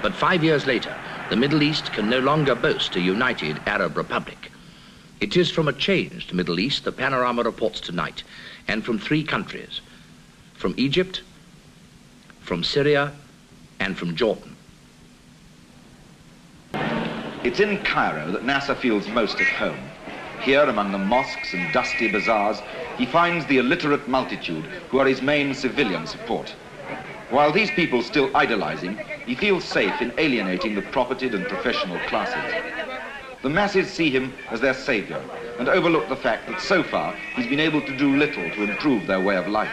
But 5 years later, the Middle East can no longer boast a united Arab republic. It is from a changed Middle East the Panorama reports tonight, and from 3 countries, from Egypt, from Syria, and from Jordan. It's in Cairo that Nasser feels most at home. Here, among the mosques and dusty bazaars, he finds the illiterate multitude who are his main civilian support. While these people still idolize him, he feels safe in alienating the propertied and professional classes. The masses see him as their savior and overlook the fact that so far he's been able to do little to improve their way of life.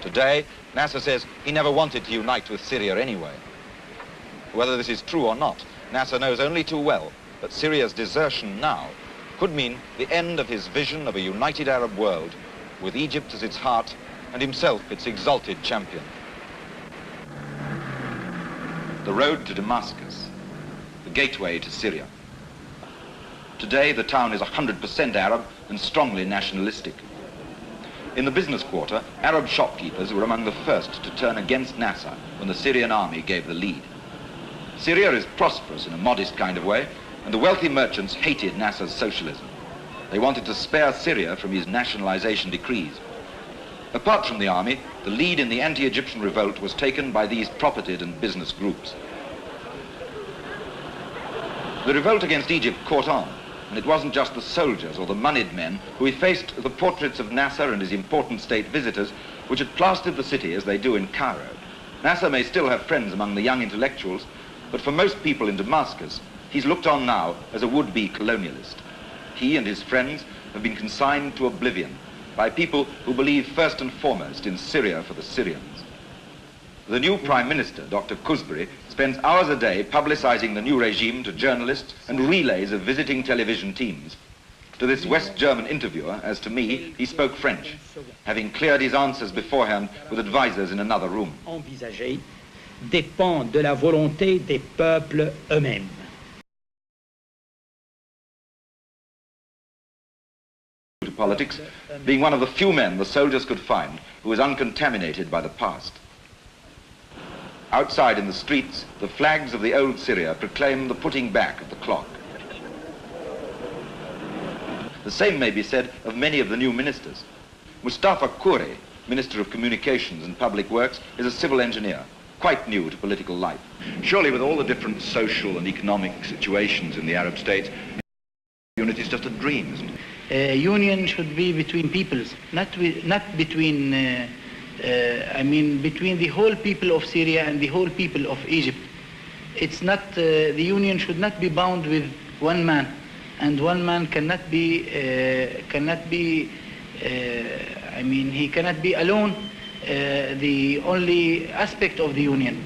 Today, Nasser says he never wanted to unite with Syria anyway. Whether this is true or not, Nasser knows only too well that Syria's desertion now could mean the end of his vision of a united Arab world, with Egypt as its heart and himself its exalted champion. The road to Damascus, the gateway to Syria. Today, the town is 100% Arab and strongly nationalistic. In the business quarter, Arab shopkeepers were among the first to turn against Nasser when the Syrian army gave the lead. Syria is prosperous in a modest kind of way, and the wealthy merchants hated Nasser's socialism. They wanted to spare Syria from his nationalization decrees. Apart from the army, the lead in the anti-Egyptian revolt was taken by these propertied and business groups. The revolt against Egypt caught on, and it wasn't just the soldiers or the moneyed men who effaced the portraits of Nasser and his important state visitors, which had plastered the city as they do in Cairo. Nasser may still have friends among the young intellectuals, but for most people in Damascus, he's looked on now as a would-be colonialist. He and his friends have been consigned to oblivion by people who believe first and foremost in Syria for the Syrians. The new Prime Minister, Dr. Kuzbari, spends hours a day publicizing the new regime to journalists and relays of visiting television teams. To this West German interviewer, as to me, he spoke French, having cleared his answers beforehand with advisors in another room. Envisagé dépend de la volonté des peuples eux-mêmes. To politics, being one of the few men the soldiers could find who was uncontaminated by the past. Outside in the streets, the flags of the old Syria proclaim the putting back of the clock. The same may be said of many of the new ministers. Mustafa Kouri, Minister of Communications and Public Works, is a civil engineer, quite new to political life. Surely with all the different social and economic situations in the Arab states, unity is just a dream, isn't it? Union should be between peoples, not between, between the whole people of Syria and the whole people of Egypt. It's not, the union should not be bound with one man, and one man cannot be he cannot be alone the only aspect of the union.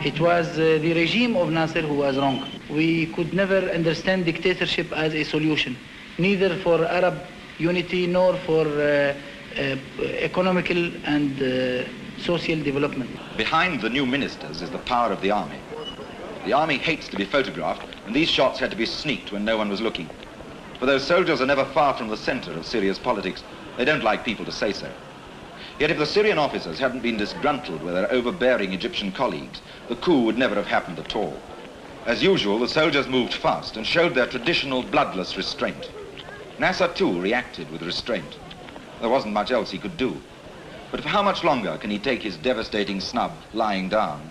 It was the regime of Nasser who was wrong. We could never understand dictatorship as a solution, neither for Arab unity nor for economical and social development. Behind the new ministers is the power of the army. The army hates to be photographed, and these shots had to be sneaked when no one was looking. For those soldiers are never far from the center of Syria's politics, they don't like people to say so. Yet if the Syrian officers hadn't been disgruntled with their overbearing Egyptian colleagues, the coup would never have happened at all. As usual, the soldiers moved fast and showed their traditional bloodless restraint. Nasser too reacted with restraint. There wasn't much else he could do. But for how much longer can he take his devastating snub lying down?